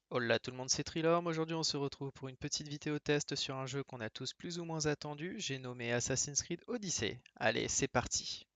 Hola tout le monde, c'est Trilorm. Aujourd'hui, on se retrouve pour une petite vidéo test sur un jeu qu'on a tous plus ou moins attendu. J'ai nommé Assassin's Creed Odyssey. Allez, c'est parti.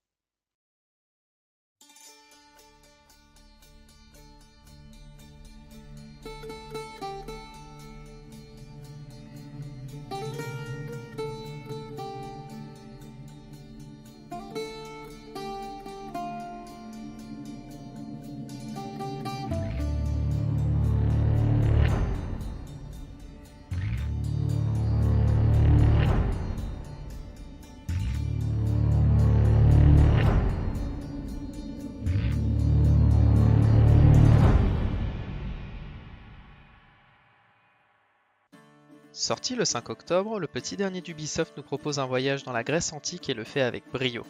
Sorti le 5 octobre, le petit dernier d'Ubisoft nous propose un voyage dans la Grèce antique et le fait avec brio.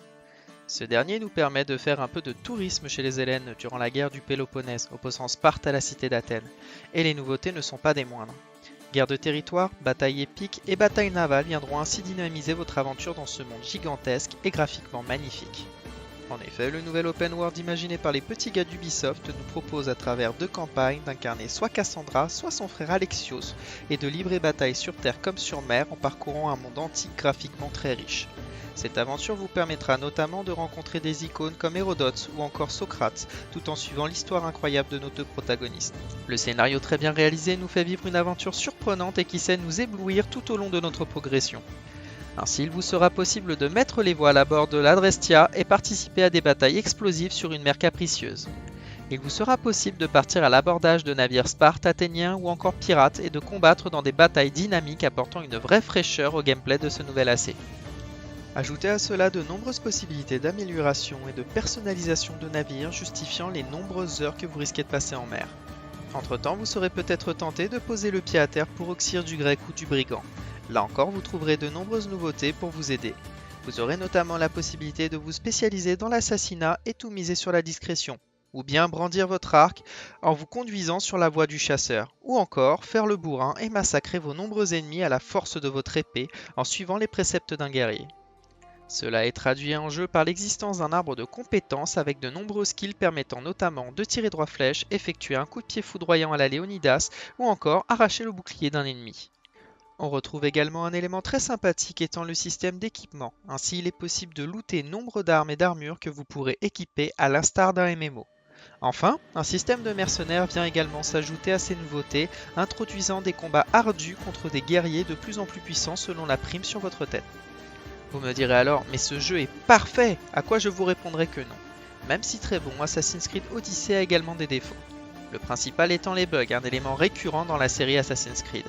Ce dernier nous permet de faire un peu de tourisme chez les Hellènes durant la guerre du Péloponnèse, opposant Sparte à la cité d'Athènes. Et les nouveautés ne sont pas des moindres. Guerre de territoire, batailles épiques et batailles navales viendront ainsi dynamiser votre aventure dans ce monde gigantesque et graphiquement magnifique. En effet, le nouvel open world imaginé par les petits gars d'Ubisoft nous propose à travers deux campagnes d'incarner soit Cassandra, soit son frère Alexios, et de livrer bataille sur terre comme sur mer en parcourant un monde antique graphiquement très riche. Cette aventure vous permettra notamment de rencontrer des icônes comme Hérodote ou encore Socrate, tout en suivant l'histoire incroyable de nos deux protagonistes. Le scénario très bien réalisé nous fait vivre une aventure surprenante et qui sait nous éblouir tout au long de notre progression. Ainsi, il vous sera possible de mettre les voiles à bord de l'Adrestia et participer à des batailles explosives sur une mer capricieuse. Il vous sera possible de partir à l'abordage de navires Sparte, athéniens ou encore pirates et de combattre dans des batailles dynamiques apportant une vraie fraîcheur au gameplay de ce nouvel AC. Ajoutez à cela de nombreuses possibilités d'amélioration et de personnalisation de navires justifiant les nombreuses heures que vous risquez de passer en mer. Entre-temps, vous serez peut-être tenté de poser le pied à terre pour oxyre du grec ou du brigand. Là encore, vous trouverez de nombreuses nouveautés pour vous aider. Vous aurez notamment la possibilité de vous spécialiser dans l'assassinat et tout miser sur la discrétion, ou bien brandir votre arc en vous conduisant sur la voie du chasseur, ou encore faire le bourrin et massacrer vos nombreux ennemis à la force de votre épée en suivant les préceptes d'un guerrier. Cela est traduit en jeu par l'existence d'un arbre de compétences avec de nombreux skills permettant notamment de tirer droit flèche, effectuer un coup de pied foudroyant à la Léonidas ou encore arracher le bouclier d'un ennemi. On retrouve également un élément très sympathique étant le système d'équipement. Ainsi, il est possible de looter nombre d'armes et d'armures que vous pourrez équiper à l'instar d'un MMO. Enfin, un système de mercenaires vient également s'ajouter à ces nouveautés, introduisant des combats ardus contre des guerriers de plus en plus puissants selon la prime sur votre tête. Vous me direz alors, mais ce jeu est parfait! À quoi je vous répondrai que non. Même si très bon, Assassin's Creed Odyssey a également des défauts. Le principal étant les bugs, un élément récurrent dans la série Assassin's Creed.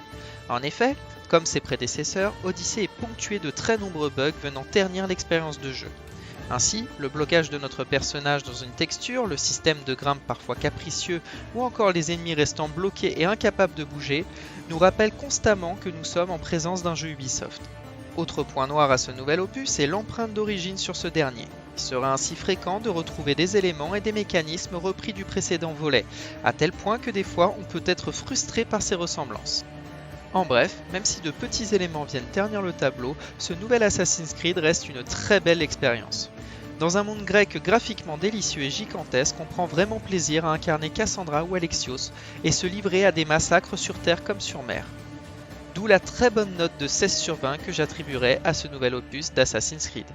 En effet, comme ses prédécesseurs, Odyssey est ponctué de très nombreux bugs venant ternir l'expérience de jeu. Ainsi, le blocage de notre personnage dans une texture, le système de grimpe parfois capricieux ou encore les ennemis restant bloqués et incapables de bouger, nous rappellent constamment que nous sommes en présence d'un jeu Ubisoft. Autre point noir à ce nouvel opus est l'empreinte d'origine sur ce dernier. Il sera ainsi fréquent de retrouver des éléments et des mécanismes repris du précédent volet, à tel point que des fois on peut être frustré par ces ressemblances. En bref, même si de petits éléments viennent ternir le tableau, ce nouvel Assassin's Creed reste une très belle expérience. Dans un monde grec graphiquement délicieux et gigantesque, on prend vraiment plaisir à incarner Cassandra ou Alexios et se livrer à des massacres sur terre comme sur mer. D'où la très bonne note de 16 sur 20 que j'attribuerai à ce nouvel opus d'Assassin's Creed.